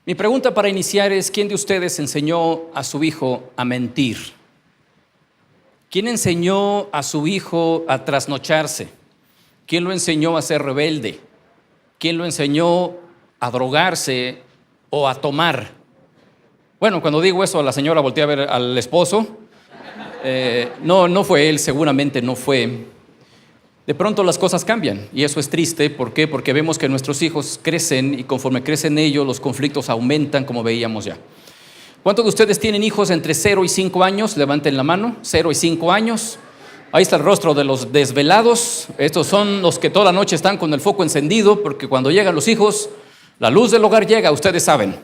Mi pregunta para iniciar es, ¿quién de ustedes enseñó a su hijo a mentir? ¿Quién enseñó a su hijo a trasnocharse? ¿Quién lo enseñó a ser rebelde? ¿Quién lo enseñó a drogarse o a tomar? Bueno, cuando digo eso, la señora voltea a ver al esposo. No fue él, seguramente no fue. De pronto las cosas cambian y eso es triste. ¿Por qué? Porque vemos que nuestros hijos crecen y conforme crecen ellos, los conflictos aumentan, como veíamos ya. ¿Cuántos de ustedes tienen hijos entre 0 y 5 años? Levanten la mano. 0 y 5 años. Ahí está el rostro de los desvelados. Estos son los que toda la noche están con el foco encendido, porque cuando llegan los hijos, la luz del hogar llega, ustedes saben.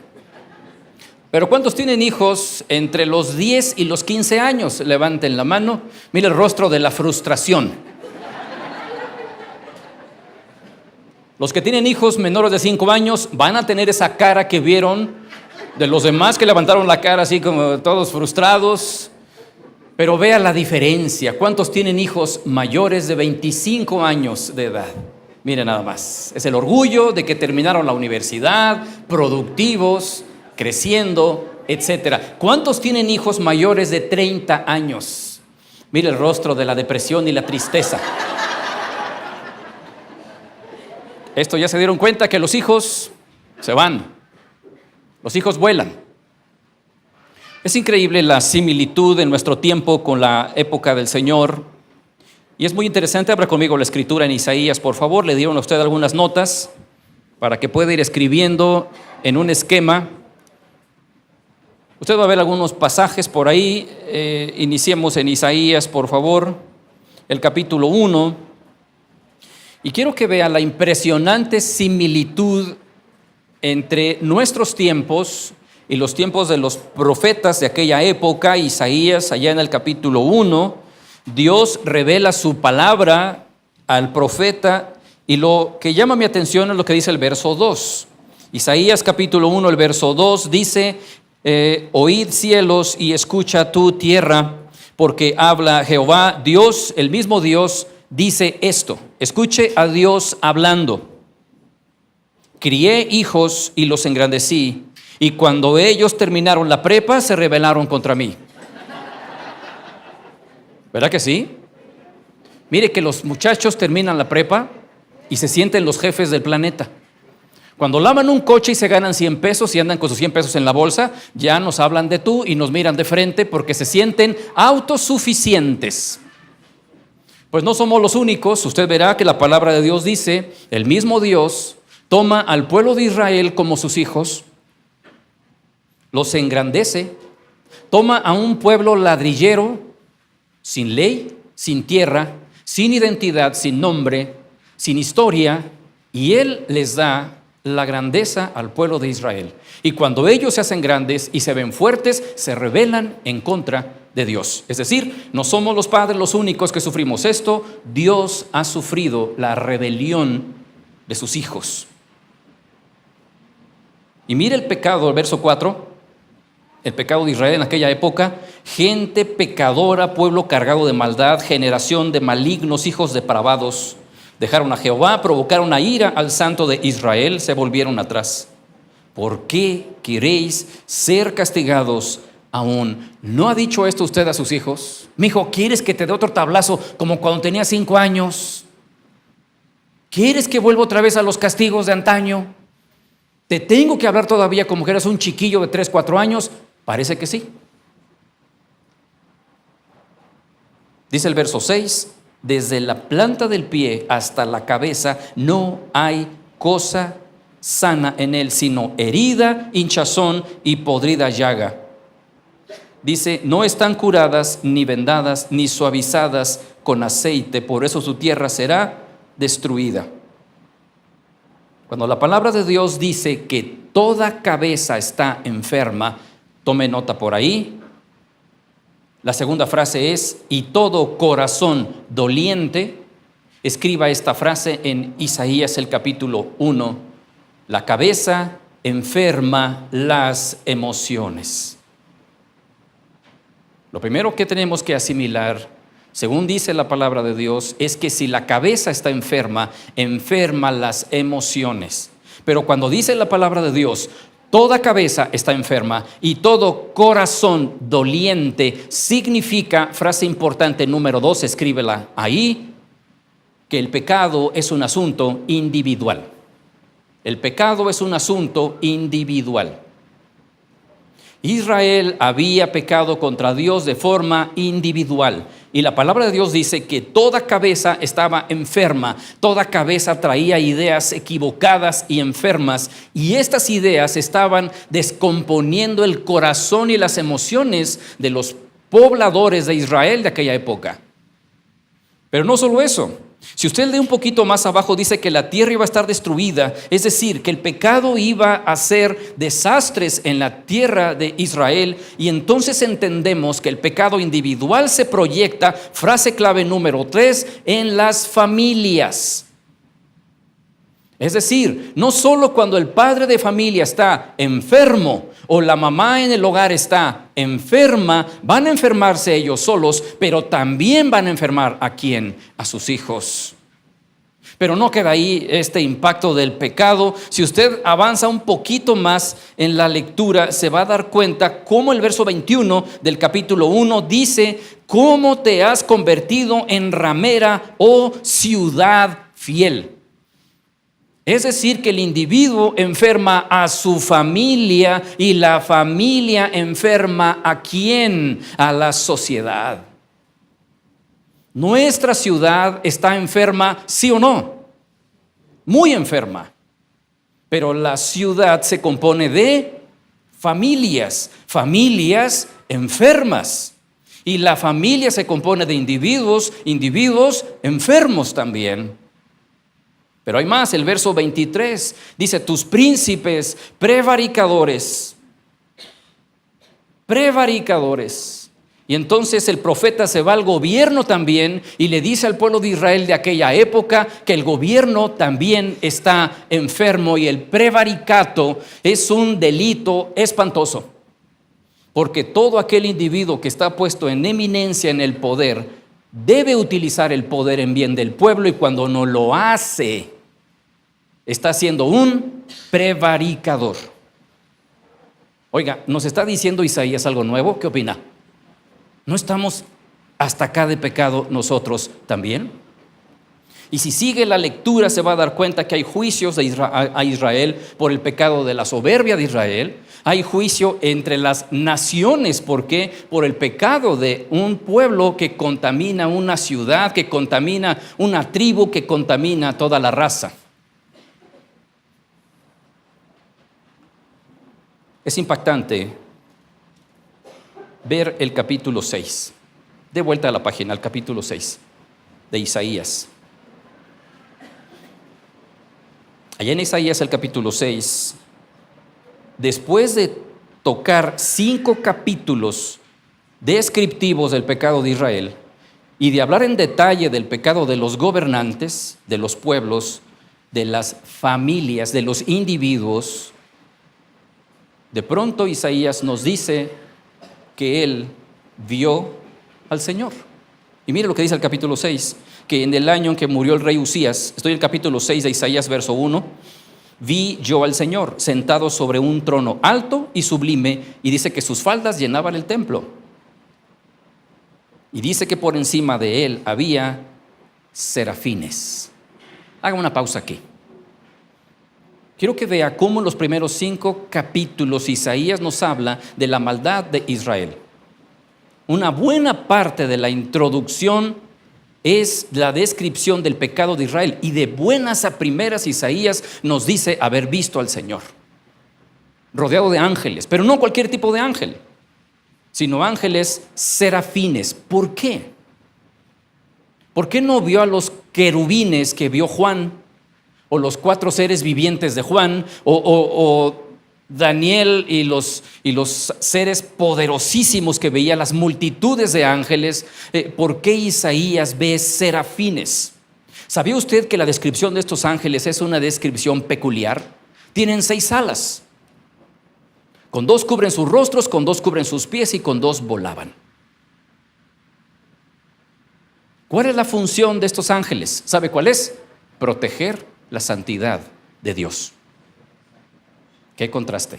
Pero ¿cuántos tienen hijos entre los 10 y los 15 años? Levanten la mano. Mira el rostro de la frustración. Los que tienen hijos menores de 5 años van a tener esa cara que vieron de los demás que levantaron la cara así como todos frustrados. Pero vea la diferencia. ¿Cuántos tienen hijos mayores de 25 años de edad? Miren nada más. Es el orgullo de que terminaron la universidad, productivos, creciendo, etcétera. ¿Cuántos tienen hijos mayores de 30 años? Mire el rostro de la depresión y la tristeza. Esto ya se dieron cuenta que los hijos se van. Los hijos vuelan. Es increíble la similitud en nuestro tiempo con la época del Señor. Y es muy interesante. Abra conmigo la escritura en Isaías, por favor. Le dieron a usted algunas notas para que pueda ir escribiendo en un esquema. Usted va a ver algunos pasajes por ahí. Iniciemos en Isaías, por favor, el capítulo 1. Y quiero que vea la impresionante similitud entre nuestros tiempos y los tiempos de los profetas de aquella época. Isaías, allá en el capítulo 1, Dios revela su palabra al profeta y lo que llama mi atención es lo que dice el verso 2. Isaías capítulo 1, el verso 2 dice: oíd cielos y escucha tú tierra, porque habla Jehová, Dios, el mismo Dios, dice esto. Escuche a Dios hablando. Crié hijos y los engrandecí, y cuando ellos terminaron la prepa, se rebelaron contra mí. ¿Verdad que sí? Mire que los muchachos terminan la prepa y se sienten los jefes del planeta. Cuando lavan un coche y se ganan 100 pesos y andan con sus 100 pesos en la bolsa, ya nos hablan de tú y nos miran de frente porque se sienten autosuficientes. Pues no somos los únicos. Usted verá que la palabra de Dios dice, el mismo Dios toma al pueblo de Israel como sus hijos, los engrandece, toma a un pueblo ladrillero, sin ley, sin tierra, sin identidad, sin nombre, sin historia, y Él les da la grandeza al pueblo de Israel. Y cuando ellos se hacen grandes y se ven fuertes, se rebelan en contra de Dios. Es decir, no somos los padres los únicos que sufrimos esto. Dios ha sufrido la rebelión de sus hijos. Y mire el pecado, el verso 4, el pecado de Israel en aquella época: gente pecadora, pueblo cargado de maldad, generación de malignos, hijos depravados. Dejaron a Jehová, provocaron a ira al santo de Israel, se volvieron atrás. ¿Por qué queréis ser castigados aún? ¿No ha dicho esto usted a sus hijos? Mijo, ¿quieres que te dé otro tablazo como cuando tenía 5 años? ¿Quieres que vuelva otra vez a los castigos de antaño? ¿Te tengo que hablar todavía como que eras un chiquillo de 3, 4 años? Parece que sí. Dice el verso 6: desde la planta del pie hasta la cabeza no hay cosa sana en él, sino herida, hinchazón y podrida llaga. Dice, no están curadas, ni vendadas, ni suavizadas con aceite, por eso su tierra será destruida. Cuando la palabra de Dios dice que toda cabeza está enferma, tome nota por ahí. La segunda frase es, y todo corazón doliente. Escriba esta frase en Isaías el capítulo 1. La cabeza enferma las emociones. Lo primero que tenemos que asimilar, según dice la palabra de Dios, es que si la cabeza está enferma, enferma las emociones. Pero cuando dice la palabra de Dios, Toda cabeza está enferma y todo corazón doliente significa, frase importante número 2, escríbela ahí, que el pecado es un asunto individual. El pecado es un asunto individual. Israel había pecado contra Dios de forma individual. Y la palabra de Dios dice que toda cabeza estaba enferma, toda cabeza traía ideas equivocadas y enfermas, y estas ideas estaban descomponiendo el corazón y las emociones de los pobladores de Israel de aquella época. Pero no solo eso. Si usted lee un poquito más abajo, dice que la tierra iba a estar destruida, es decir, que el pecado iba a hacer desastres en la tierra de Israel, y entonces entendemos que el pecado individual se proyecta, frase clave número 3, en las familias. Es decir, no solo cuando el padre de familia está enfermo o la mamá en el hogar está enferma, van a enfermarse ellos solos, pero también van a enfermar ¿a quién? A sus hijos. Pero no queda ahí este impacto del pecado. Si usted avanza un poquito más en la lectura, se va a dar cuenta cómo el verso 21 del capítulo 1 dice: ¿cómo te has convertido en ramera, oh ciudad fiel? Es decir, que el individuo enferma a su familia y la familia enferma ¿a quién? A la sociedad. Nuestra ciudad está enferma, ¿sí o no? Muy enferma. Pero la ciudad se compone de familias enfermas. Y la familia se compone de individuos enfermos también. Pero hay más, el verso 23 dice: tus príncipes prevaricadores. Y entonces el profeta se va al gobierno también y le dice al pueblo de Israel de aquella época que el gobierno también está enfermo, y el prevaricato es un delito espantoso, porque todo aquel individuo que está puesto en eminencia en el poder debe utilizar el poder en bien del pueblo, y cuando no lo hace, está siendo un prevaricador. Oiga, ¿nos está diciendo Isaías algo nuevo? ¿Qué opina? ¿No estamos hasta acá de pecado nosotros también? Y si sigue la lectura, se va a dar cuenta que hay juicios a Israel por el pecado de la soberbia de Israel. Hay juicio entre las naciones. ¿Por qué? Por el pecado de un pueblo que contamina una ciudad, que contamina una tribu, que contamina toda la raza. Es impactante ver el capítulo 6. De vuelta a la página, al capítulo 6 de Isaías. Allá en Isaías, el capítulo 6, después de tocar 5 capítulos descriptivos del pecado de Israel y de hablar en detalle del pecado de los gobernantes, de los pueblos, de las familias, de los individuos, de pronto Isaías nos dice que él vio al Señor. Y mire lo que dice el capítulo 6, que en el año en que murió el rey Usías, estoy en el capítulo 6 de Isaías, verso 1, vi yo al Señor sentado sobre un trono alto y sublime, y dice que sus faldas llenaban el templo. Y dice que por encima de él había serafines. Haga una pausa aquí. Quiero que vea cómo en los primeros 5 capítulos Isaías nos habla de la maldad de Israel. Una buena parte de la introducción es la descripción del pecado de Israel, y de buenas a primeras Isaías nos dice haber visto al Señor rodeado de ángeles, pero no cualquier tipo de ángel, sino ángeles serafines. ¿Por qué? ¿Por qué no vio a los querubines que vio Juan, o los 4 seres vivientes de Juan, o Daniel y los seres poderosísimos que veía, las multitudes de ángeles? ¿Por qué Isaías ve serafines? ¿Sabía usted que la descripción de estos ángeles es una descripción peculiar? Tienen 6 alas. Con 2 cubren sus rostros, con 2 cubren sus pies, y con 2 volaban. ¿Cuál es la función de estos ángeles? ¿Sabe cuál es? Proteger la santidad de Dios. ¿Qué contraste?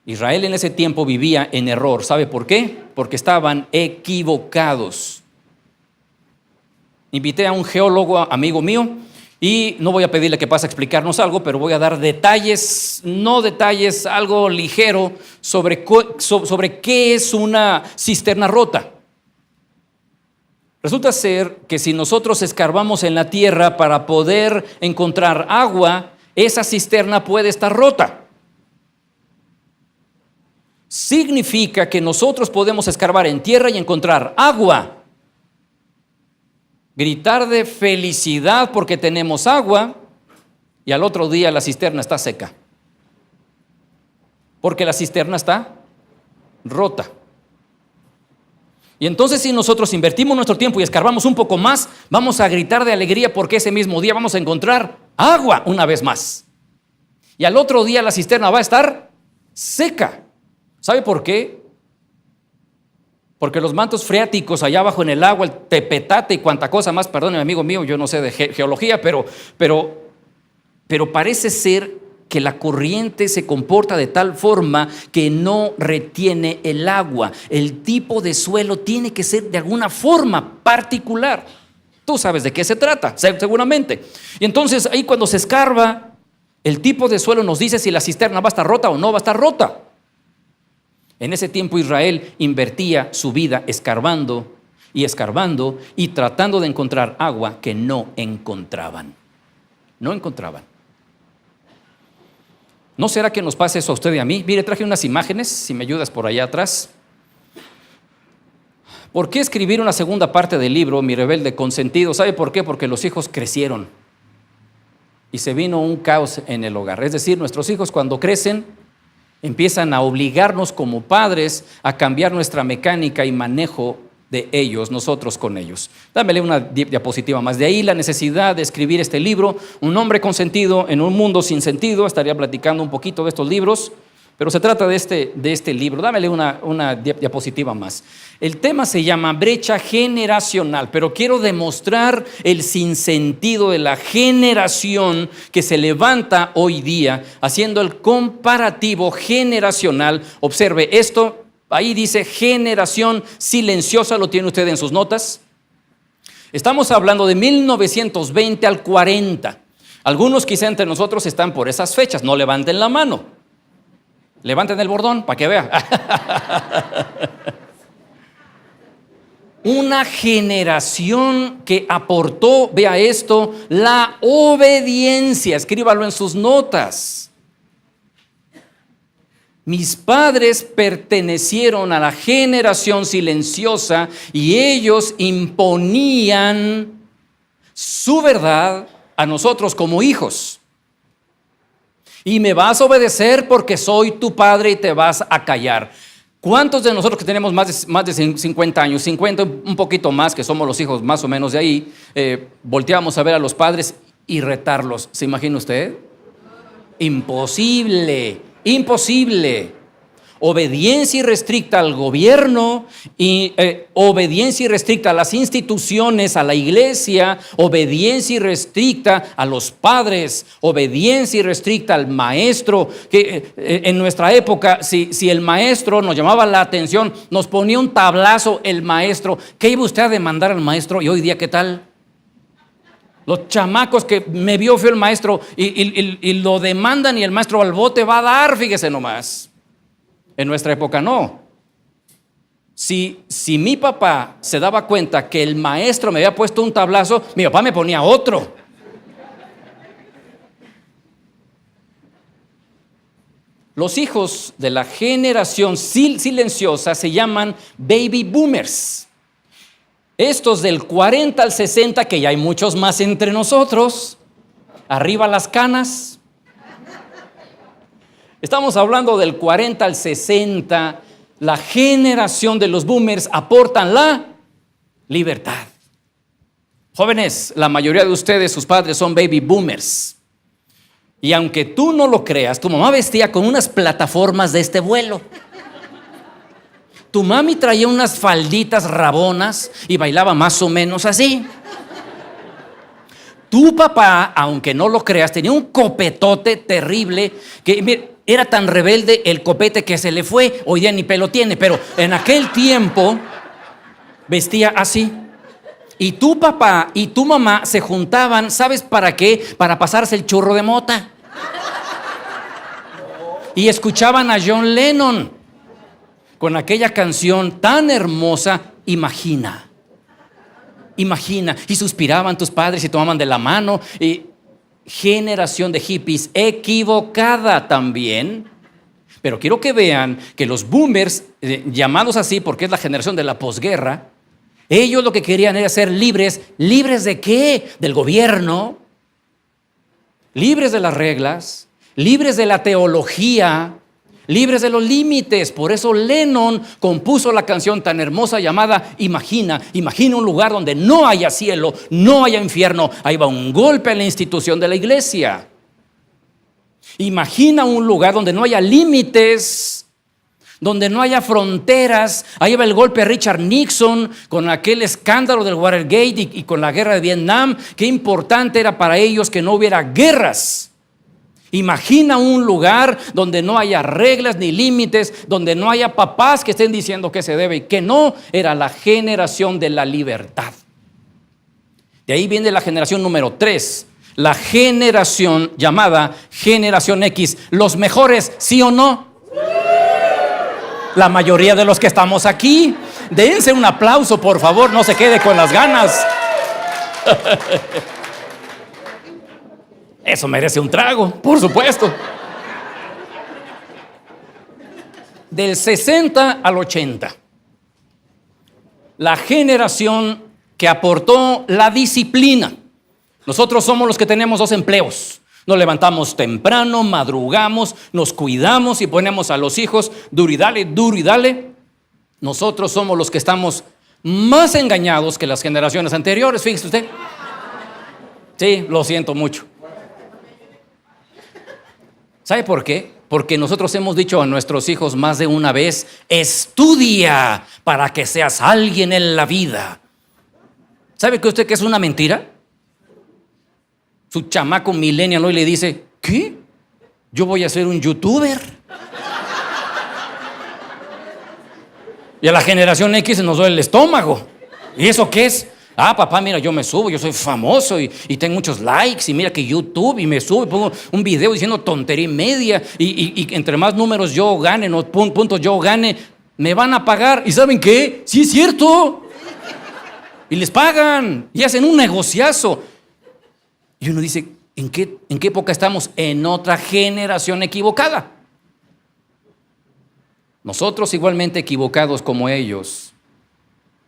Israel en ese tiempo vivía en error. ¿Sabe por qué? Porque estaban equivocados. Invité a un geólogo, amigo mío, y no voy a pedirle que pase a explicarnos algo, pero voy a dar detalles, no detalles, algo ligero sobre qué es una cisterna rota. Resulta ser que si nosotros escarbamos en la tierra para poder encontrar agua, esa cisterna puede estar rota. Significa que nosotros podemos escarbar en tierra y encontrar agua, gritar de felicidad porque tenemos agua, y al otro día la cisterna está seca, porque la cisterna está rota. Y entonces, si nosotros invertimos nuestro tiempo y escarbamos un poco más, vamos a gritar de alegría porque ese mismo día vamos a encontrar agua una vez más. Y al otro día la cisterna va a estar seca. ¿Sabe por qué? Porque los mantos freáticos allá abajo en el agua, el tepetate y cuanta cosa más, perdóneme amigo mío, yo no sé de geología, pero parece ser que la corriente se comporta de tal forma que no retiene el agua. El tipo de suelo tiene que ser de alguna forma particular. Tú sabes de qué se trata, seguramente. Y entonces ahí cuando se escarba, el tipo de suelo nos dice si la cisterna va a estar rota o no va a estar rota. En ese tiempo Israel invertía su vida escarbando y tratando de encontrar agua que no encontraban. No encontraban. ¿No será que nos pase eso a usted y a mí? Mire, traje unas imágenes, si me ayudas por allá atrás. ¿Por qué escribir una segunda parte del libro, Mi rebelde consentido? ¿Sabe por qué? Porque los hijos crecieron y se vino un caos en el hogar. Es decir, nuestros hijos cuando crecen empiezan a obligarnos como padres a cambiar nuestra mecánica y manejo de ellos, nosotros con ellos. Dámele una diapositiva más. De ahí la necesidad de escribir este libro, Un hombre consentido en un mundo sin sentido. Estaría platicando un poquito de estos libros, pero se trata de este libro. Dámele una diapositiva más. El tema se llama brecha generacional, pero quiero demostrar el sinsentido de la generación que se levanta hoy día, haciendo el comparativo generacional. Observe esto. Ahí dice generación silenciosa, ¿lo tiene usted en sus notas? Estamos hablando de 1920 al 40. Algunos quizá entre nosotros están por esas fechas, no levanten la mano. Levanten el bordón para que vean. Una generación que aportó, vea esto, la obediencia. Escríbalo en sus notas. Mis padres pertenecieron a la generación silenciosa y ellos imponían su verdad a nosotros como hijos. Y me vas a obedecer porque soy tu padre y te vas a callar. ¿Cuántos de nosotros que tenemos más de 50 años, 50, un poquito más, que somos los hijos más o menos de ahí, volteamos a ver a los padres y retarlos? ¿Se imagina usted? Imposible. Imposible. Obediencia irrestricta al gobierno, y obediencia irrestricta a las instituciones, a la iglesia, obediencia irrestricta a los padres, obediencia irrestricta al maestro. Que en nuestra época, si el maestro nos llamaba la atención, nos ponía un tablazo el maestro. ¿Qué iba usted a demandar al maestro? Y hoy día, ¿qué tal? Los chamacos que me vio fue el maestro y lo demandan y el maestro al bote va a dar, fíjese nomás. En nuestra época no. Si mi papá se daba cuenta que el maestro me había puesto un tablazo, mi papá me ponía otro. Los hijos de la generación silenciosa se llaman baby boomers. Estos del 40 al 60, que ya hay muchos más entre nosotros, arriba las canas. Estamos hablando del 40 al 60, la generación de los boomers aportan la libertad. Jóvenes, la mayoría de ustedes, sus padres son baby boomers. Y aunque tú no lo creas, tu mamá vestía con unas plataformas de este vuelo. Tu mami traía unas falditas rabonas y bailaba más o menos así. Tu papá, aunque no lo creas, tenía un copetote terrible que, mire, Era tan rebelde el copete que se le fue. Hoy día ni pelo tiene, pero en aquel tiempo vestía así. Y tu papá y tu mamá se juntaban, ¿sabes para qué? Para pasarse el churro de mota. Y escuchaban a John Lennon con aquella canción tan hermosa, Imagina. Imagina. Y suspiraban tus padres y tomaban de la mano. Y generación de hippies equivocada también. Pero quiero que vean que los boomers, llamados así porque es la generación de la posguerra, ellos lo que querían era ser libres. ¿Libres de qué? Del gobierno, libres de las reglas, libres de la teología, libres de los límites. Por eso Lennon compuso la canción tan hermosa llamada Imagina. Imagina un lugar donde no haya cielo, no haya infierno. Ahí va un golpe a la institución de la iglesia. Imagina un lugar donde no haya límites, donde no haya fronteras. Ahí va el golpe a Richard Nixon con aquel escándalo del Watergate y con la guerra de Vietnam. Qué importante era para ellos que no hubiera guerras. Imagina un lugar donde no haya reglas ni límites, donde no haya papás que estén diciendo qué se debe y qué no. Era la generación de la libertad. De ahí viene la generación número 3, la generación llamada generación X. ¿Los mejores, sí o no? La mayoría de los que estamos aquí. Dense un aplauso, por favor, no se quede con las ganas. Eso merece un trago, por supuesto. Del 60 al 80, la generación que aportó la disciplina. Nosotros somos los que tenemos 2 empleos. Nos levantamos temprano, madrugamos, nos cuidamos y ponemos a los hijos duro y dale, duro y dale. Nosotros somos los que estamos más engañados que las generaciones anteriores, fíjese usted. Sí, lo siento mucho. ¿Sabe por qué? Porque nosotros hemos dicho a nuestros hijos más de una vez: estudia para que seas alguien en la vida. ¿Sabe que usted que es una mentira? Su chamaco millennial hoy le dice: ¿qué? Yo voy a ser un youtuber. Y a la generación X se nos duele el estómago. ¿Y eso qué es? Ah, papá, mira, yo me subo, yo soy famoso y tengo muchos likes, y mira que YouTube, y me subo y pongo un video diciendo tontería y media, y entre más números yo gane, no, puntos yo gane, me van a pagar. ¿Y saben qué? Sí es cierto. Y les pagan y hacen un negociazo. Y uno dice: ¿en qué época estamos? En otra generación equivocada. Nosotros, igualmente equivocados como ellos,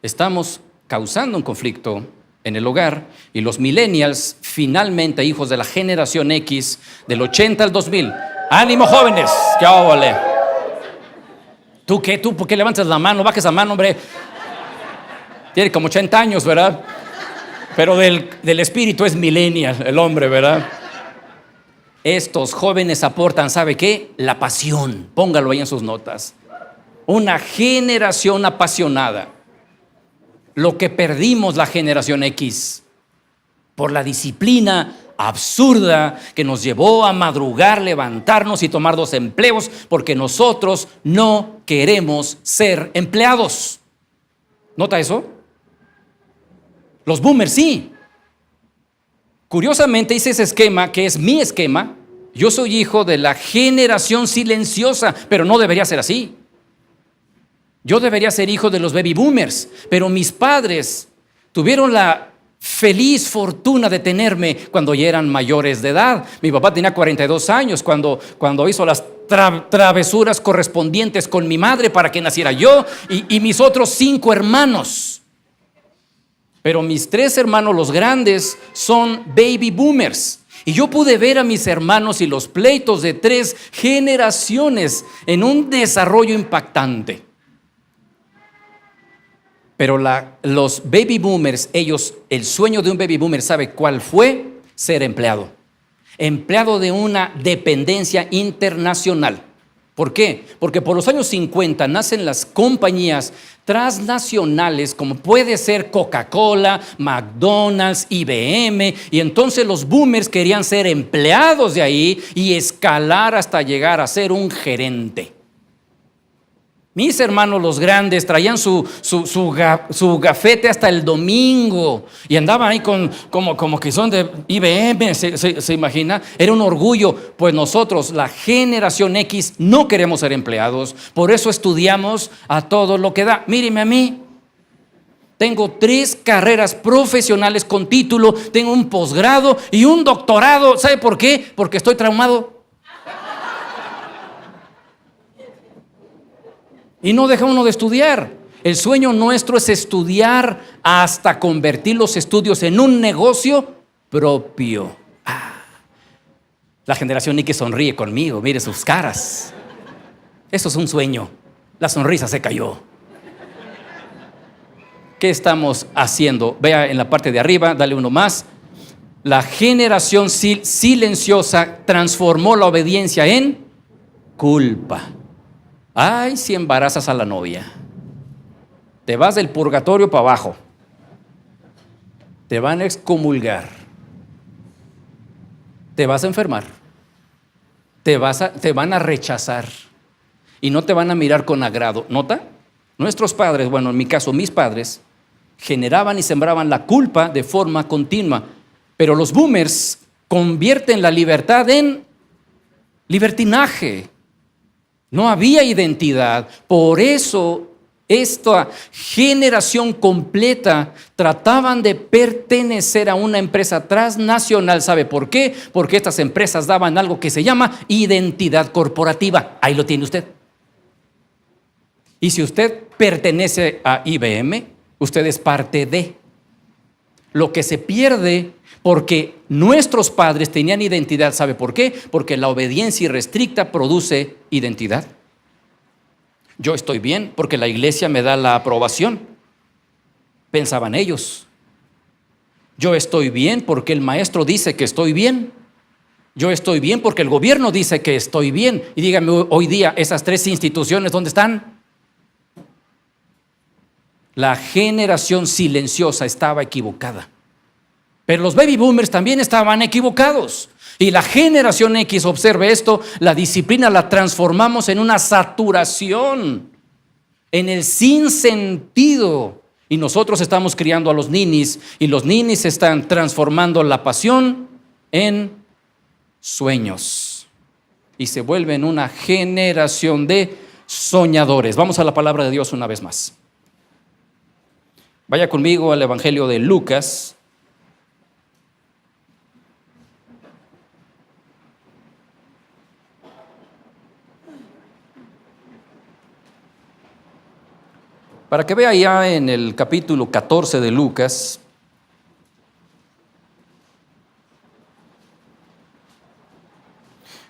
estamos causando un conflicto en el hogar, y los millennials, finalmente hijos de la generación X, del 80 al 2000. ¡Ánimo, jóvenes! ¡Qué óvole! ¿Tú qué? ¿Tú por qué levantas la mano? Bajes la mano, hombre. Tiene como 80 años, ¿verdad? Pero del espíritu es millennial, el hombre, ¿verdad? Estos jóvenes aportan, ¿sabe qué? La pasión. Póngalo ahí en sus notas. Una generación apasionada. Lo que perdimos la generación X por la disciplina absurda que nos llevó a madrugar, levantarnos y tomar 2 empleos, porque nosotros no queremos ser empleados. ¿Nota eso? Los boomers sí. Curiosamente hice ese esquema, que es mi esquema. Yo soy hijo de la generación silenciosa, pero no debería ser así. Yo debería ser hijo de los baby boomers, pero mis padres tuvieron la feliz fortuna de tenerme cuando ya eran mayores de edad. Mi papá tenía 42 años cuando hizo las travesuras correspondientes con mi madre para que naciera yo y mis otros 5 hermanos. Pero mis 3 hermanos, los grandes, son baby boomers. Y yo pude ver a mis hermanos y los pleitos de 3 generaciones en un desarrollo impactante. Pero los baby boomers, ellos, el sueño de un baby boomer, ¿sabe cuál fue? Ser empleado. Empleado de una dependencia internacional. ¿Por qué? Porque por los años 50 nacen las compañías transnacionales como puede ser Coca-Cola, McDonald's, IBM, y entonces los boomers querían ser empleados de ahí y escalar hasta llegar a ser un gerente. Mis hermanos los grandes traían su gafete hasta el domingo y andaban ahí como que son de IBM, se imagina. Era un orgullo. Pues nosotros, la generación X, no queremos ser empleados. Por eso estudiamos a todo lo que da. Míreme a mí. Tengo 3 carreras profesionales con título, tengo un posgrado y un doctorado. ¿Sabe por qué? Porque estoy traumado. Y no deja uno de estudiar. El sueño nuestro es estudiar hasta convertir los estudios en un negocio propio. La generación X sonríe conmigo, mire sus caras. Eso es un sueño. La sonrisa se cayó. ¿Qué estamos haciendo? Vea en la parte de arriba, dale uno más. La generación silenciosa transformó la obediencia en culpa. Ay, si embarazas a la novia, te vas del purgatorio para abajo, te van a excomulgar, te vas a enfermar, te van a rechazar y no te van a mirar con agrado. ¿Nota? Nuestros padres, bueno, en mi caso mis padres, generaban y sembraban la culpa de forma continua, pero los boomers convierten la libertad en libertinaje. No había identidad. Por eso esta generación completa trataban de pertenecer a una empresa transnacional. ¿Sabe por qué? Porque estas empresas daban algo que se llama identidad corporativa. Ahí lo tiene usted. Y si usted pertenece a IBM, usted es parte de. Lo que se pierde porque nuestros padres tenían identidad, ¿sabe por qué? Porque la obediencia irrestricta produce identidad. Yo estoy bien porque la iglesia me da la aprobación, pensaban ellos. Yo estoy bien porque el maestro dice que estoy bien. Yo estoy bien porque el gobierno dice que estoy bien. Y dígame hoy día, esas 3 instituciones, ¿dónde están? La generación silenciosa estaba equivocada. Pero los baby boomers también estaban equivocados. Y la generación X, observe esto, la disciplina la transformamos en una saturación, en el sinsentido. Y nosotros estamos criando a los ninis, y los ninis están transformando la pasión en sueños. Y se vuelven una generación de soñadores. Vamos a la palabra de Dios una vez más. Vaya conmigo al Evangelio de Lucas. Para que vea ya en el capítulo 14 de Lucas,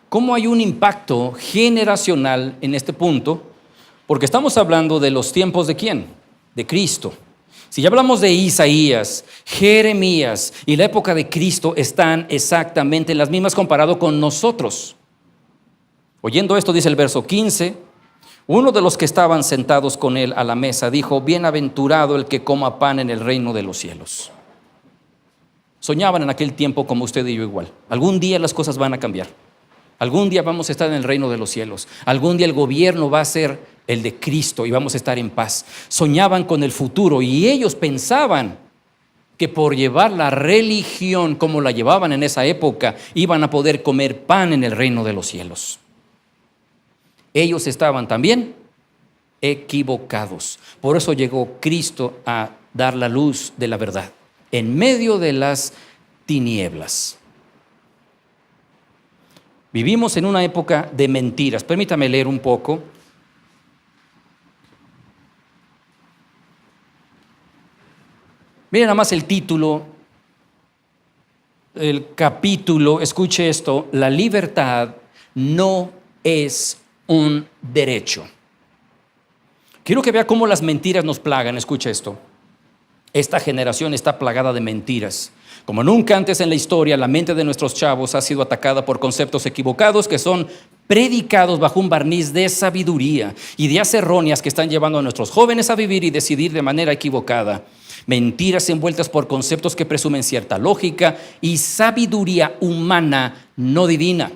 cómo hay un impacto generacional en este punto, porque estamos hablando de los tiempos de ¿quién? De Cristo. Si ya hablamos de Isaías, Jeremías y la época de Cristo, están exactamente las mismas comparado con nosotros. Oyendo esto, dice el verso 15, uno de los que estaban sentados con él a la mesa dijo: bienaventurado el que coma pan en el reino de los cielos. Soñaban en aquel tiempo como usted y yo igual. Algún día las cosas van a cambiar. Algún día vamos a estar en el reino de los cielos. Algún día el gobierno va a ser el de Cristo y vamos a estar en paz. Soñaban con el futuro y ellos pensaban que por llevar la religión como la llevaban en esa época, iban a poder comer pan en el reino de los cielos. Ellos estaban también equivocados. Por eso llegó Cristo a dar la luz de la verdad en medio de las tinieblas. Vivimos en una época de mentiras. Permítame leer un poco. Miren nada más el título, el capítulo, escuche esto: la libertad no es un derecho. Quiero que vea cómo las mentiras nos plagan. Escuche esto. Esta generación está plagada de mentiras. Como nunca antes en la historia, la mente de nuestros chavos ha sido atacada por conceptos equivocados que son predicados bajo un barniz de sabiduría, ideas erróneas que están llevando a nuestros jóvenes a vivir y decidir de manera equivocada. Mentiras envueltas por conceptos que presumen cierta lógica y sabiduría humana, no divina.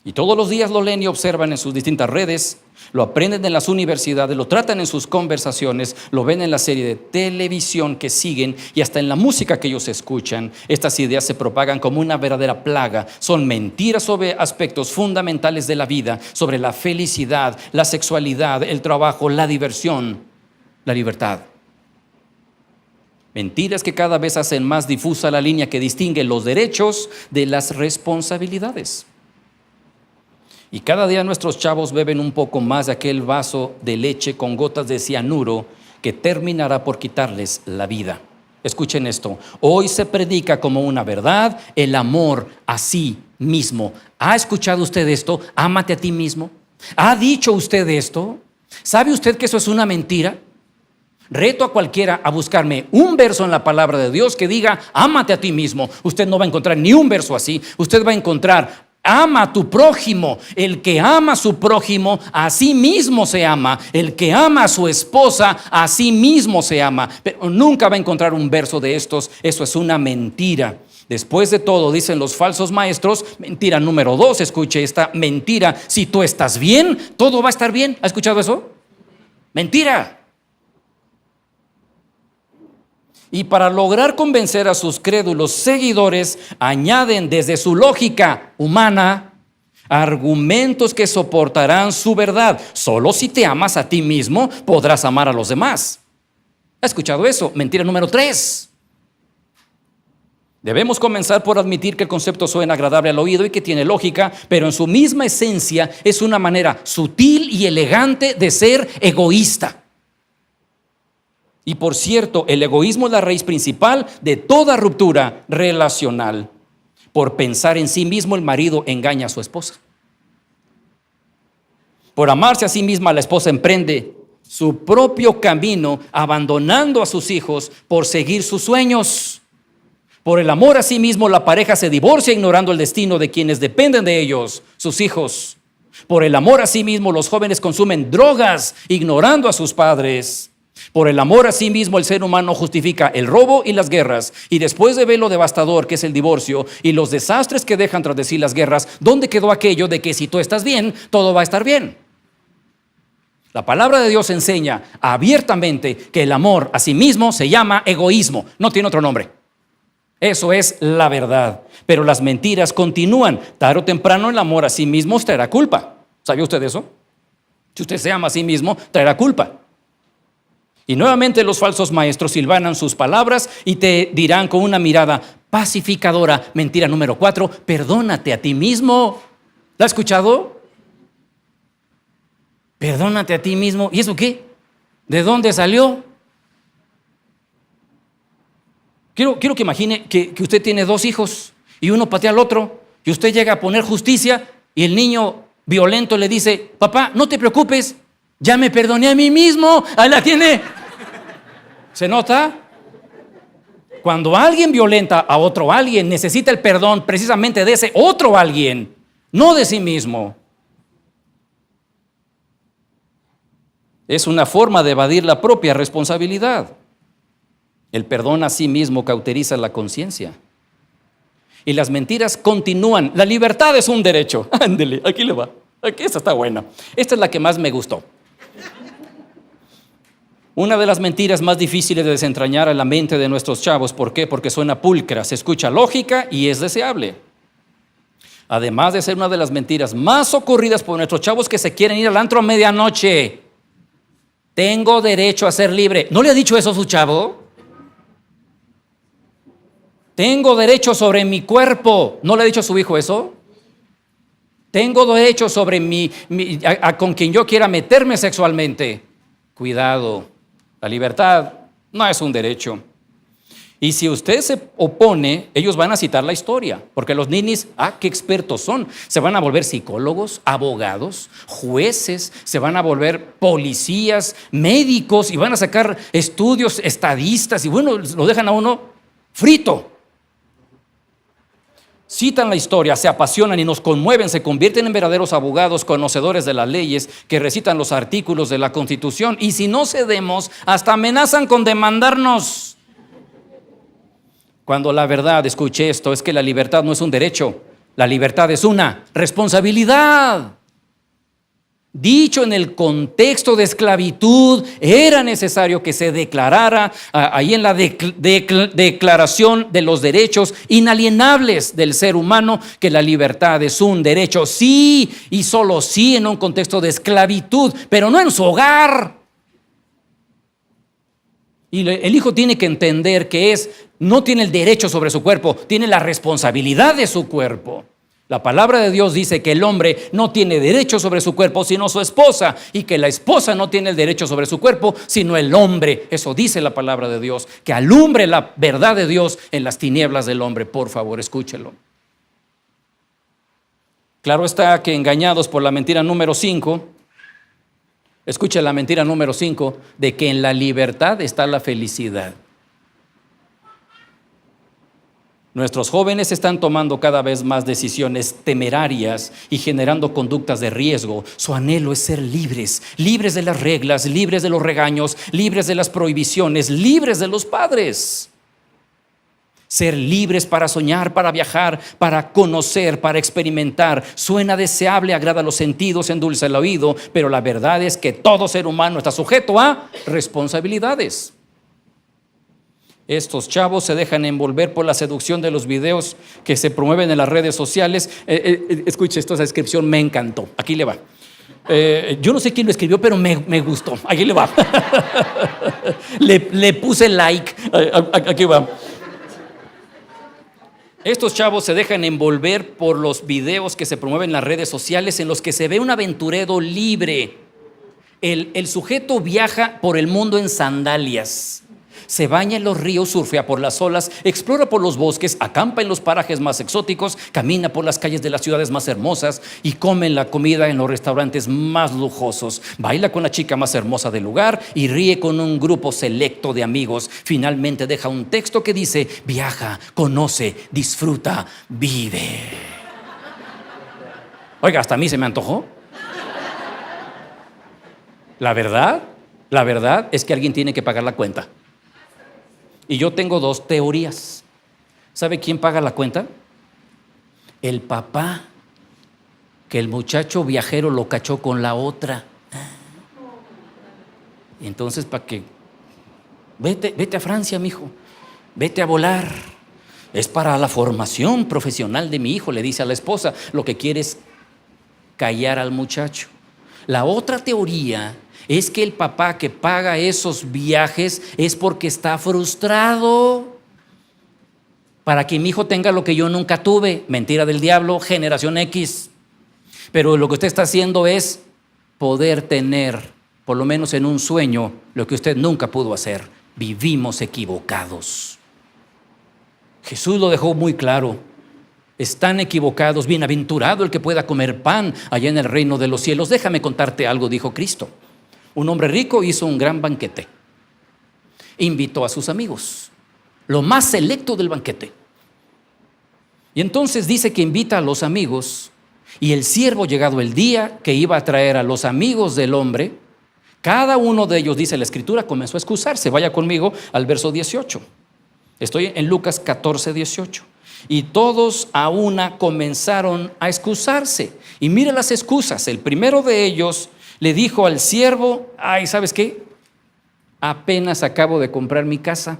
Y todos los días lo leen y observan en sus distintas redes, lo aprenden en las universidades, lo tratan en sus conversaciones, lo ven en la serie de televisión que siguen y hasta en la música que ellos escuchan. Estas ideas se propagan como una verdadera plaga. Son mentiras sobre aspectos fundamentales de la vida, sobre la felicidad, la sexualidad, el trabajo, la diversión, la libertad. Mentiras que cada vez hacen más difusa la línea que distingue los derechos de las responsabilidades. Y cada día nuestros chavos beben un poco más de aquel vaso de leche con gotas de cianuro que terminará por quitarles la vida. Escuchen esto, hoy se predica como una verdad el amor a sí mismo. ¿Ha escuchado usted esto? Ámate a ti mismo. ¿Ha dicho usted esto? ¿Sabe usted que eso es una mentira? Reto a cualquiera a buscarme un verso en la palabra de Dios que diga, ámate a ti mismo. Usted no va a encontrar ni un verso así. Usted va a encontrar, ama a tu prójimo. El que ama a su prójimo, a sí mismo se ama. El que ama a su esposa, a sí mismo se ama. Pero nunca va a encontrar un verso de estos. Eso es una mentira. Después de todo, dicen los falsos maestros, mentira número 2, escuche esta mentira. Si tú estás bien, todo va a estar bien. ¿Ha escuchado eso? Mentira. Y para lograr convencer a sus crédulos seguidores, añaden desde su lógica humana argumentos que soportarán su verdad. Solo si te amas a ti mismo, podrás amar a los demás. ¿Ha escuchado eso? Mentira número 3. Debemos comenzar por admitir que el concepto suena agradable al oído y que tiene lógica, pero en su misma esencia es una manera sutil y elegante de ser egoísta. Y por cierto, el egoísmo es la raíz principal de toda ruptura relacional. Por pensar en sí mismo, el marido engaña a su esposa. Por amarse a sí misma, la esposa emprende su propio camino, abandonando a sus hijos por seguir sus sueños. Por el amor a sí mismo, la pareja se divorcia, ignorando el destino de quienes dependen de ellos, sus hijos. Por el amor a sí mismo, los jóvenes consumen drogas, ignorando a sus padres. Por el amor a sí mismo, el ser humano justifica el robo y las guerras. Y después de ver lo devastador que es el divorcio y los desastres que dejan tras de sí las guerras, ¿dónde quedó aquello de que si tú estás bien, todo va a estar bien? La palabra de Dios enseña abiertamente que el amor a sí mismo se llama egoísmo. No tiene otro nombre. Eso es la verdad. Pero las mentiras continúan. Tarde o temprano el amor a sí mismo traerá culpa. ¿Sabía usted eso? Si usted se ama a sí mismo, traerá culpa. Y nuevamente los falsos maestros silbanan sus palabras y te dirán con una mirada pacificadora, mentira número 4, perdónate a ti mismo. ¿La has escuchado? Perdónate a ti mismo. ¿Y eso qué? ¿De dónde salió? Quiero que imagine que usted tiene 2 hijos y uno patea al otro y usted llega a poner justicia y el niño violento le dice, papá, no te preocupes, ya me perdoné a mí mismo. Ahí la tiene. ¿Se nota? Cuando alguien violenta a otro alguien, necesita el perdón precisamente de ese otro alguien, no de sí mismo. Es una forma de evadir la propia responsabilidad. El perdón a sí mismo cauteriza la conciencia. Y las mentiras continúan. La libertad es un derecho. Ándele, aquí le va. Aquí esta está buena. Esta es la que más me gustó. Una de las mentiras más difíciles de desentrañar a la mente de nuestros chavos. ¿Por qué? Porque suena pulcra, se escucha lógica y es deseable. Además de ser una de las mentiras más ocurridas por nuestros chavos que se quieren ir al antro a medianoche. Tengo derecho a ser libre. ¿No le ha dicho eso a su chavo? Tengo derecho sobre mi cuerpo. ¿No le ha dicho a su hijo eso? Tengo derecho sobre con quien yo quiera meterme sexualmente. Cuidado. La libertad no es un derecho. Y si usted se opone, ellos van a citar la historia, porque los ninis, qué expertos son. Se van a volver psicólogos, abogados, jueces, se van a volver policías, médicos, y van a sacar estudios, estadistas, y bueno, lo dejan a uno frito. Citan la historia, se apasionan y nos conmueven, se convierten en verdaderos abogados, conocedores de las leyes, que recitan los artículos de la Constitución, y si no cedemos, hasta amenazan con demandarnos. Cuando la verdad, escuche esto, es que la libertad no es un derecho, la libertad es una responsabilidad. Dicho en el contexto de esclavitud, era necesario que se declarara ahí en la Declaración de los Derechos Inalienables del Ser Humano que la libertad es un derecho, sí y solo sí en un contexto de esclavitud, pero no en su hogar. Y el hijo tiene que entender que no tiene el derecho sobre su cuerpo, tiene la responsabilidad de su cuerpo. La palabra de Dios dice que el hombre no tiene derecho sobre su cuerpo sino su esposa, y que la esposa no tiene el derecho sobre su cuerpo sino el hombre. Eso dice la palabra de Dios, que alumbre la verdad de Dios en las tinieblas del hombre. Por favor, escúchelo. Claro está que engañados por la mentira número 5, escuche la mentira número 5, de que en la libertad está la felicidad. Nuestros jóvenes están tomando cada vez más decisiones temerarias y generando conductas de riesgo. Su anhelo es ser libres, libres de las reglas, libres de los regaños, libres de las prohibiciones, libres de los padres. Ser libres para soñar, para viajar, para conocer, para experimentar. Suena deseable, agrada los sentidos, endulza el oído, pero la verdad es que todo ser humano está sujeto a responsabilidades. Estos chavos se dejan envolver por la seducción de los videos que se promueven en las redes sociales. Escuche, esta descripción me encantó. Aquí le va. Yo no sé quién lo escribió, pero me gustó. Aquí le va. le puse like. Aquí va. Estos chavos se dejan envolver por los videos que se promueven en las redes sociales en los que se ve un aventurero libre. El sujeto viaja por el mundo en sandalias. Se baña en los ríos, surfea por las olas, explora por los bosques, acampa en los parajes más exóticos, camina por las calles de las ciudades más hermosas y come la comida en los restaurantes más lujosos. Baila con la chica más hermosa del lugar y ríe con un grupo selecto de amigos. Finalmente deja un texto que dice: viaja, conoce, disfruta, vive. Oiga, hasta a mí se me antojó. La verdad es que alguien tiene que pagar la cuenta. Y yo tengo dos teorías. ¿Sabe quién paga la cuenta? El papá, que el muchacho viajero lo cachó con la otra. Y entonces, ¿para qué? Vete a Francia, mijo. Vete a volar. Es para la formación profesional de mi hijo, le dice a la esposa. Lo que quiere es callar al muchacho. La otra teoría es que el papá que paga esos viajes es porque está frustrado para que mi hijo tenga lo que yo nunca tuve. Mentira del diablo, generación X. Pero lo que usted está haciendo es poder tener, por lo menos en un sueño, lo que usted nunca pudo hacer. Vivimos equivocados. Jesús lo dejó muy claro. Están equivocados, bienaventurado el que pueda comer pan allá en el reino de los cielos. Déjame contarte algo, dijo Cristo. Un hombre rico hizo un gran banquete. Invitó a sus amigos, lo más selecto del banquete. Y entonces dice que invita a los amigos, y el siervo, llegado el día que iba a traer a los amigos del hombre, cada uno de ellos, dice la Escritura, comenzó a excusarse. Vaya conmigo al verso 18. Estoy en Lucas 14, 18. Y todos a una comenzaron a excusarse. Y mire las excusas. El primero de ellos le dijo al siervo: ay, ¿sabes qué? Apenas acabo de comprar mi casa,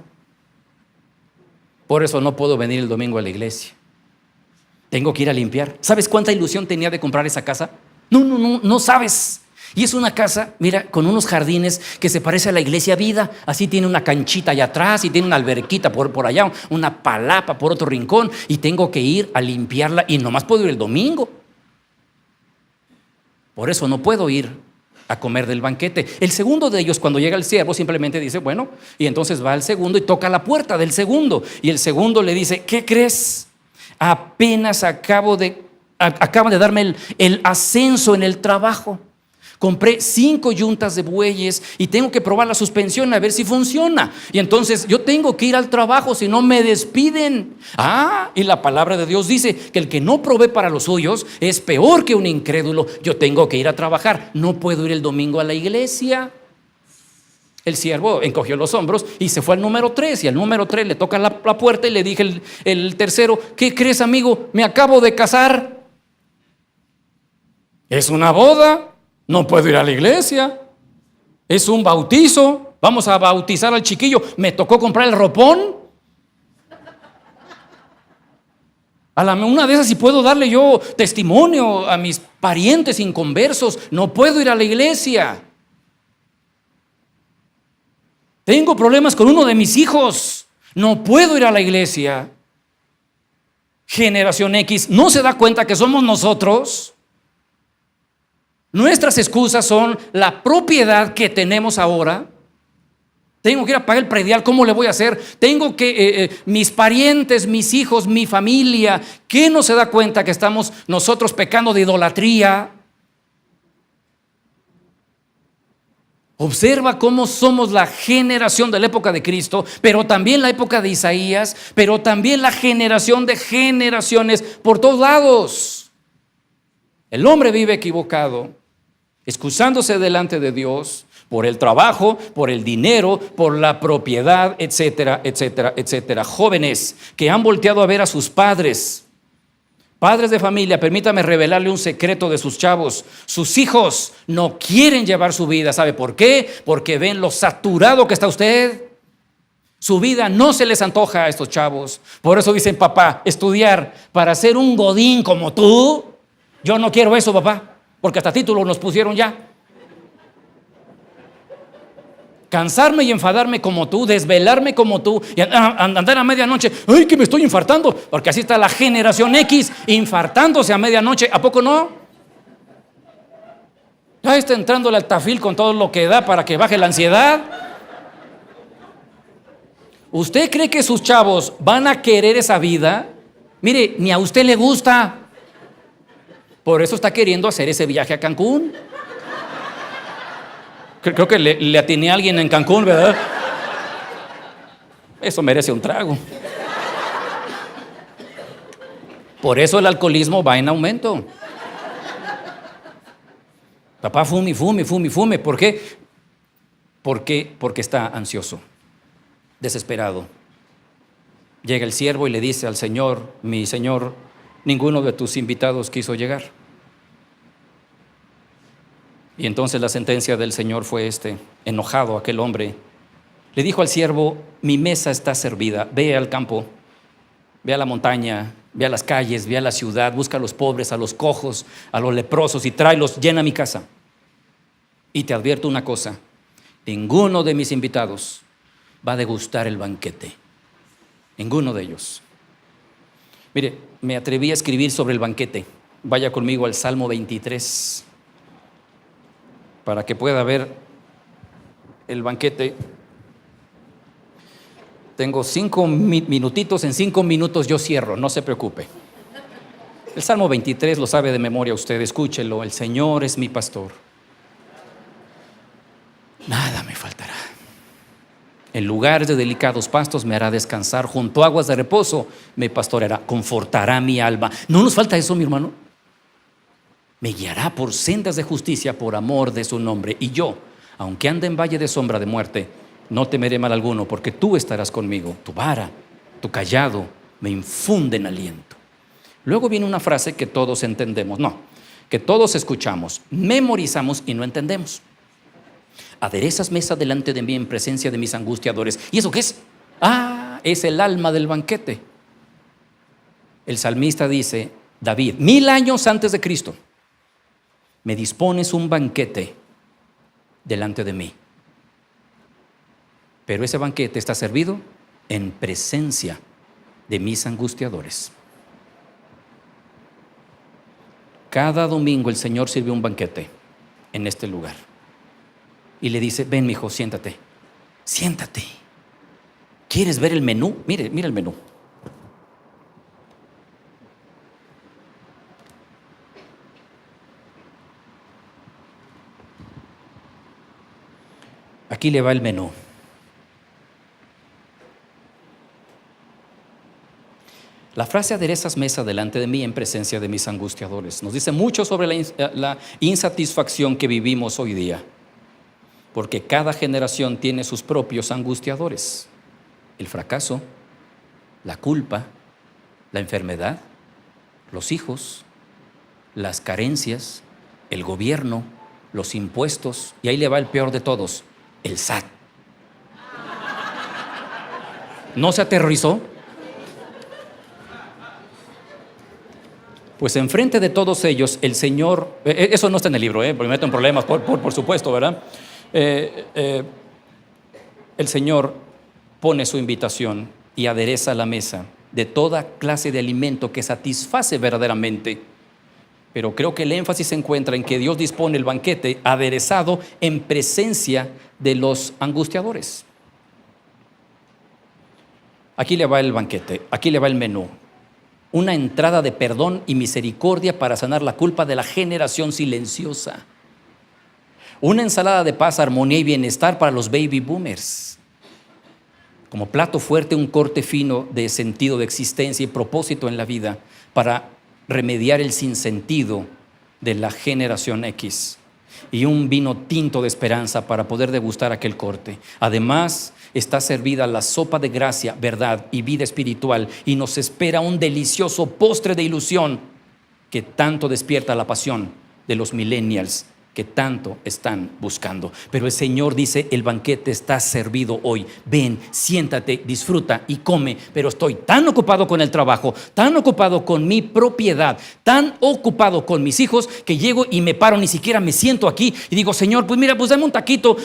por eso no puedo venir el domingo a la iglesia. Tengo que ir a limpiar. ¿Sabes cuánta ilusión tenía de comprar esa casa? No sabes. Y es una casa, mira, con unos jardines que se parece a la iglesia Vida. Así tiene una canchita allá atrás y tiene una alberquita por allá, una palapa por otro rincón, y tengo que ir a limpiarla y nomás puedo ir el domingo. Por eso no puedo ir a comer del banquete. El segundo de ellos, cuando llega el siervo, simplemente dice, bueno, y entonces va al segundo y toca la puerta del segundo. Y el segundo le dice, ¿qué crees? Apenas acaba de darme el ascenso en el trabajo. Compré 5 yuntas de bueyes y tengo que probar la suspensión a ver si funciona. Y entonces yo tengo que ir al trabajo, si no me despiden. Y la palabra de Dios dice que el que no provee para los suyos es peor que un incrédulo. Yo tengo que ir a trabajar, no puedo ir el domingo a la iglesia. El siervo encogió los hombros y se fue al número 3. Y al número 3 le toca la puerta y le dije el tercero, ¿qué crees, amigo? Me acabo de casar. Es una boda. No puedo ir a la iglesia. Es un bautizo. Vamos a bautizar al chiquillo. Me tocó comprar el ropón. Una de esas, si puedo darle yo testimonio a mis parientes inconversos, no puedo ir a la iglesia. Tengo problemas con uno de mis hijos. No puedo ir a la iglesia. Generación X no se da cuenta que somos nosotros. Nuestras excusas son la propiedad que tenemos ahora. Tengo que ir a pagar el predial, ¿cómo le voy a hacer? Tengo que, mis parientes, mis hijos, mi familia. ¿Qué no se da cuenta que estamos nosotros pecando de idolatría? Observa cómo somos la generación de la época de Cristo, pero también la época de Isaías, pero también la generación de generaciones por todos lados. El hombre vive equivocado, excusándose delante de Dios por el trabajo, por el dinero, por la propiedad, etcétera, etcétera, etcétera. Jóvenes que han volteado a ver a sus padres, padres de familia, permítame revelarle un secreto de sus chavos. Sus hijos no quieren llevar su vida. ¿Sabe por qué? Porque ven lo saturado que está usted. Su vida no se les antoja a estos chavos. Por eso dicen, papá, estudiar para ser un godín como tú. Yo no quiero eso, papá. Porque hasta títulos nos pusieron ya. Cansarme y enfadarme como tú, desvelarme como tú y andar a medianoche. ¡Ay, que me estoy infartando! Porque así está la generación X, infartándose a medianoche. ¿A poco no? Ya está entrando el altafil con todo lo que da para que baje la ansiedad. ¿Usted cree que sus chavos van a querer esa vida? Mire, ni a usted le gusta. Por eso está queriendo hacer ese viaje a Cancún. Creo que le atiné a alguien en Cancún, ¿verdad? Eso merece un trago. Por eso el alcoholismo va en aumento. Papá, fume. ¿Por qué? Porque está ansioso, desesperado. Llega el siervo y le dice al Señor, mi Señor, ninguno de tus invitados quiso llegar. Y entonces la sentencia del Señor fue enojado aquel hombre. Le dijo al siervo, mi mesa está servida, ve al campo, ve a la montaña, ve a las calles, ve a la ciudad, busca a los pobres, a los cojos, a los leprosos y tráelos, llena mi casa. Y te advierto una cosa, ninguno de mis invitados va a degustar el banquete, ninguno de ellos. Mire, me atreví a escribir sobre el banquete. Vaya conmigo al Salmo 23 para que pueda ver el banquete. Tengo 5 minutitos, en 5 minutos yo cierro, no se preocupe. El Salmo 23 lo sabe de memoria usted, escúchelo. El Señor es mi pastor, nada me faltará. En lugares de delicados pastos me hará descansar, junto a aguas de reposo me pastoreará, confortará mi alma. ¿No nos falta eso, mi hermano? Me guiará por sendas de justicia por amor de su nombre. Y yo, aunque ande en valle de sombra de muerte, no temeré mal alguno, porque tú estarás conmigo. Tu vara, tu cayado me infunden aliento. Luego viene una frase que todos entendemos, que todos escuchamos, memorizamos y no entendemos. Aderezas mesa delante de mí en presencia de mis angustiadores. ¿Y eso qué es? Es el alma del banquete. El salmista dice, David, 1000 años antes de Cristo, me dispones un banquete delante de mí. Pero ese banquete está servido en presencia de mis angustiadores. Cada domingo el Señor sirve un banquete en este lugar. y le dice: ven, mijo, siéntate, siéntate. ¿Quieres ver el menú? Mira el menú. Aquí le va el menú. La frase aderezas mesa delante de mí en presencia de mis angustiadores nos dice mucho sobre la insatisfacción que vivimos hoy día, porque cada generación tiene sus propios angustiadores: el fracaso, la culpa, la enfermedad, los hijos, las carencias, el gobierno, los impuestos, y ahí le va el peor de todos: el SAT. ¿No se aterrorizó? Pues enfrente de todos ellos, el Señor, eso no está en el libro, porque me meto en problemas, por supuesto, ¿verdad? El Señor pone su invitación y adereza la mesa de toda clase de alimento que satisface verdaderamente. Pero creo que el énfasis se encuentra en que Dios dispone el banquete aderezado en presencia de los angustiadores. Aquí le va el banquete, aquí le va el menú. Una entrada de perdón y misericordia para sanar la culpa de la generación silenciosa. Una ensalada de paz, armonía y bienestar para los baby boomers. Como plato fuerte, un corte fino de sentido de existencia y propósito en la vida para remediar el sinsentido de la generación X. Y un vino tinto de esperanza para poder degustar aquel corte. Además, está servida la sopa de gracia, verdad y vida espiritual, y nos espera un delicioso postre de ilusión que tanto despierta la pasión de los millennials que tanto están buscando. Pero el Señor dice: el banquete está servido hoy. Ven, siéntate, disfruta y come. Pero estoy tan ocupado con el trabajo, tan ocupado con mi propiedad, tan ocupado con mis hijos, que llego y me paro, ni siquiera me siento aquí y digo: Señor, pues mira, pues dame un taquito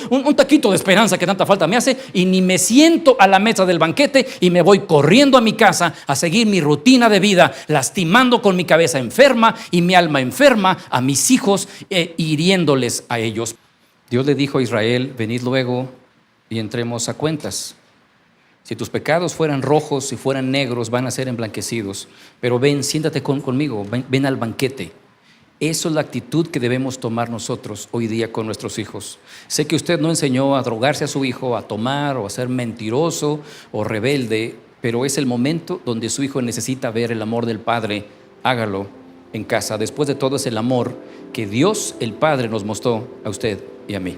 de esperanza que tanta falta me hace, y ni me siento a la mesa del banquete y me voy corriendo a mi casa a seguir mi rutina de vida, lastimando con mi cabeza enferma y mi alma enferma a mis hijos, hiriéndoles a ellos. Dios le dijo a Israel: venid luego y entremos a cuentas. Si tus pecados fueran rojos, si fueran negros, van a ser emblanquecidos. Pero ven, siéntate conmigo, ven al banquete. Eso es la actitud que debemos tomar nosotros hoy día con nuestros hijos. Sé que usted no enseñó a drogarse a su hijo, a tomar o a ser mentiroso o rebelde, pero es el momento donde su hijo necesita ver el amor del Padre. Hágalo en casa. Después de todo, es el amor que Dios el Padre nos mostró a usted y a mí.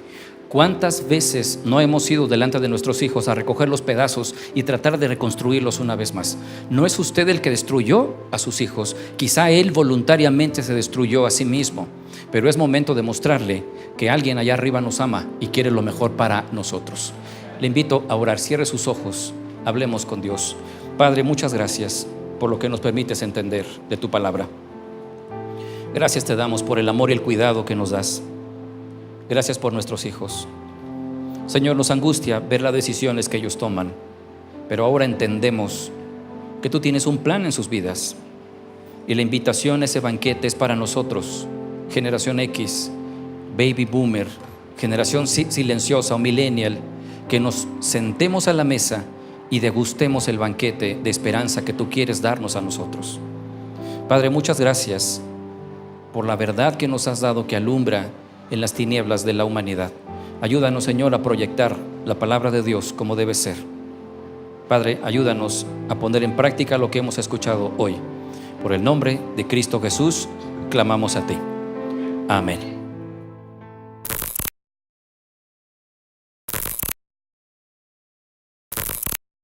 ¿Cuántas veces no hemos ido delante de nuestros hijos a recoger los pedazos y tratar de reconstruirlos una vez más? ¿No es usted el que destruyó a sus hijos? Quizá él voluntariamente se destruyó a sí mismo, pero es momento de mostrarle que alguien allá arriba nos ama y quiere lo mejor para nosotros. Le invito a orar. Cierre sus ojos, hablemos con Dios. Padre, muchas gracias por lo que nos permites entender de tu palabra. Gracias te damos por el amor y el cuidado que nos das. Gracias por nuestros hijos. Señor, nos angustia ver las decisiones que ellos toman, pero ahora entendemos que tú tienes un plan en sus vidas, y la invitación a ese banquete es para nosotros, generación X, baby boomer, generación silenciosa o millennial, que nos sentemos a la mesa y degustemos el banquete de esperanza que tú quieres darnos a nosotros. Padre, muchas gracias por la verdad que nos has dado, que alumbra en las tinieblas de la humanidad. Ayúdanos, Señor, a proyectar la palabra de Dios como debe ser. Padre, ayúdanos a poner en práctica lo que hemos escuchado hoy. Por el nombre de Cristo Jesús, clamamos a ti. Amén.